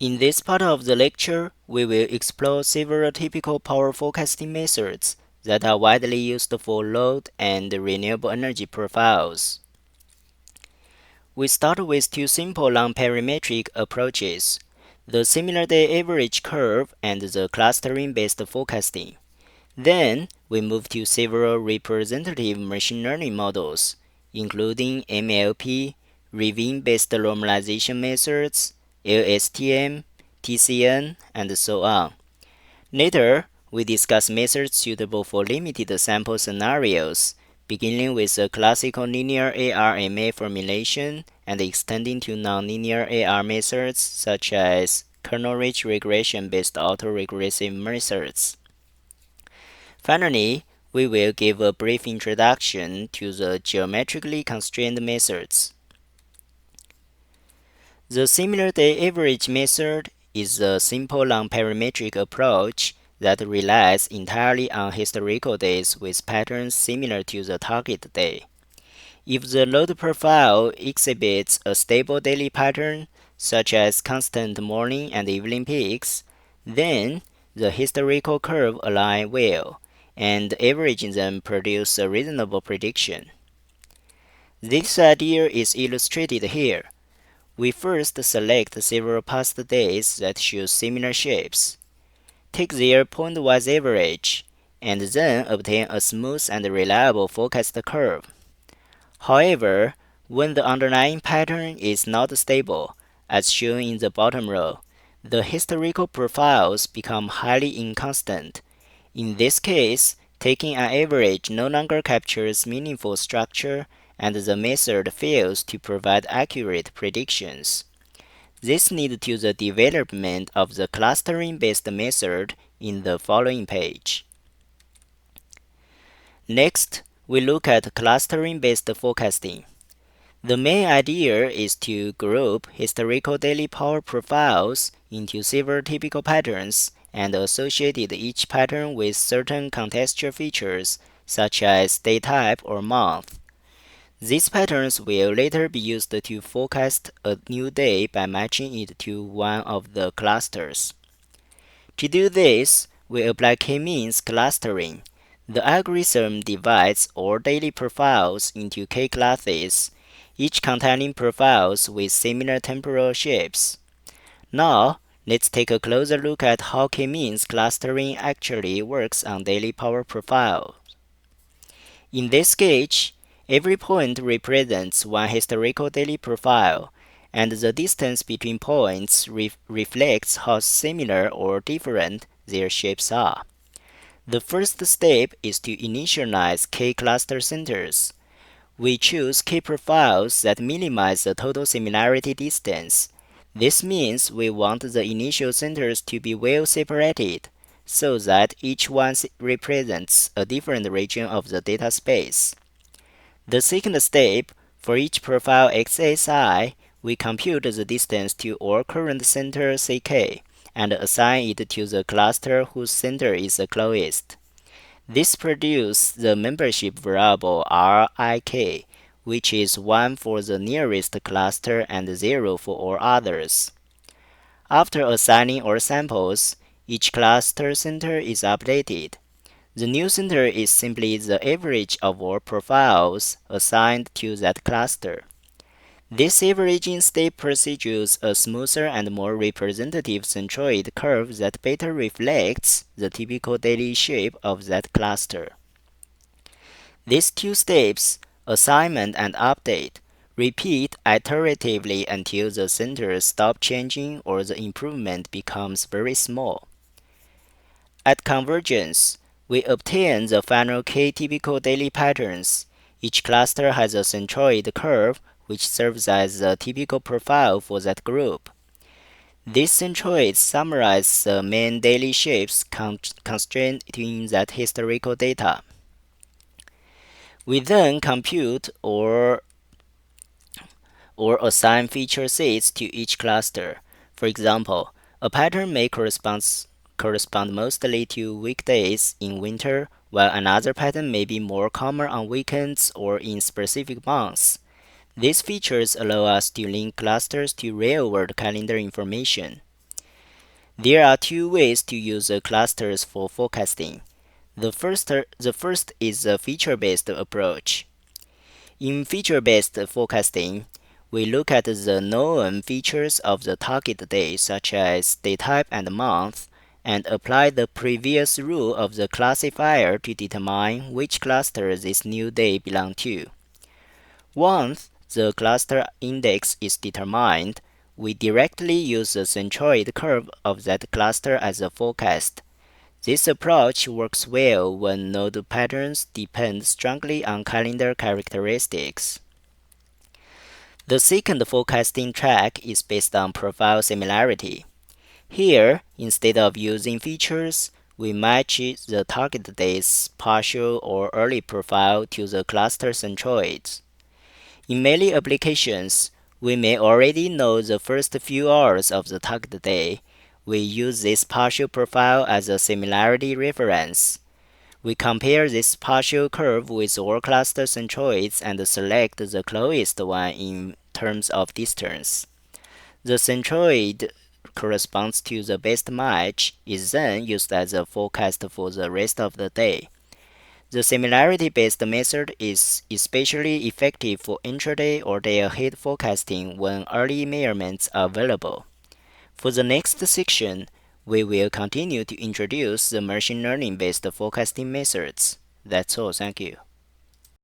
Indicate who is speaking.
Speaker 1: In this part of the lecture, we will explore several typical power forecasting methods that are widely used for load and renewable energy profiles. We start with two simple non-parametric approaches, the similar day average curve and the clustering-based forecasting. Then, we move to several representative machine learning models, including MLP, ravine-based normalization methods, LSTM, TCN, and so on. Later, we discuss methods suitable for limited sample scenarios, beginning with a classical linear ARMA formulation and extending to nonlinear AR methods such as kernel-rich regression-based autoregressive methods. Finally, we will give a brief introduction to the geometrically constrained methods. The similar day average method is a simple non-parametric approach that relies entirely on historical days with patterns similar to the target day. If the load profile exhibits a stable daily pattern, such as constant morning and evening peaks, then the historical curve align well, and averaging them produce a reasonable prediction. This idea is illustrated here. We first select several past days that show similar shapes, take their point-wise average, and then obtain a smooth and reliable forecast curve. However, when the underlying pattern is not stable, as shown in the bottom row, the historical profiles become highly inconstant. In this case, taking an average no longer captures meaningful structure, and the method fails to provide accurate predictions. This leads to the development of the clustering-based method in the following page. Next, we look at clustering-based forecasting. The main idea is to group historical daily power profiles into several typical patterns and associate each pattern with certain contextual features such as day type or month. These patterns will later be used to forecast a new day by matching it to one of the clusters. To do this, we apply k-means clustering. The algorithm divides all daily profiles into k classes, each containing profiles with similar temporal shapes. Now, let's take a closer look at how k-means clustering actually works on daily power profiles. In this sketch, every point represents one historical daily profile, and the distance between points reflects how similar or different their shapes are. The first step is to initialize k cluster centers. We choose k profiles that minimize the total similarity distance. This means we want the initial centers to be well separated, so that each one represents a different region of the data space. The second step, for each profile xsi, we compute the distance to all current center ck and assign it to the cluster whose center is the closest. This produces the membership variable rik, which is 1 for the nearest cluster and 0 for all others. After assigning all samples, each cluster center is updated. The new center is simply the average of all profiles assigned to that cluster. This averaging step produces a smoother and more representative centroid curve that better reflects the typical daily shape of that cluster. These two steps, assignment and update, repeat iteratively until the centers stop changing or the improvement becomes very small. At convergence, we obtain the final k typical daily patterns. Each cluster has a centroid curve which serves as the typical profile for that group. These centroids summarize the main daily shapes constrained in that historical data. We then compute or assign feature sets to each cluster. For example, a pattern may correspond mostly to weekdays in winter, while another pattern may be more common on weekends or in specific months. These features allow us to link clusters to real-world calendar information. There are two ways to use the clusters for forecasting. The first is a feature-based approach. In feature-based forecasting, we look at the known features of the target day, such as day type and month, and apply the previous rule of the classifier to determine which cluster this new day belongs to. Once the cluster index is determined, we directly use the centroid curve of that cluster as a forecast. This approach works well when node patterns depend strongly on calendar characteristics. The second forecasting track is based on profile similarity. Here, instead of using features, we match the target day's partial or early profile to the cluster centroids. In many applications, we may already know the first few hours of the target day. We use this partial profile as a similarity reference. We compare this partial curve with all cluster centroids and select the closest one in terms of distance. The centroid corresponds to the best match is then used as a forecast for the rest of the day. The similarity-based method is especially effective for intraday or day-ahead forecasting when early measurements are available. For the next section, we will continue to introduce the machine learning-based forecasting methods. That's all, thank you.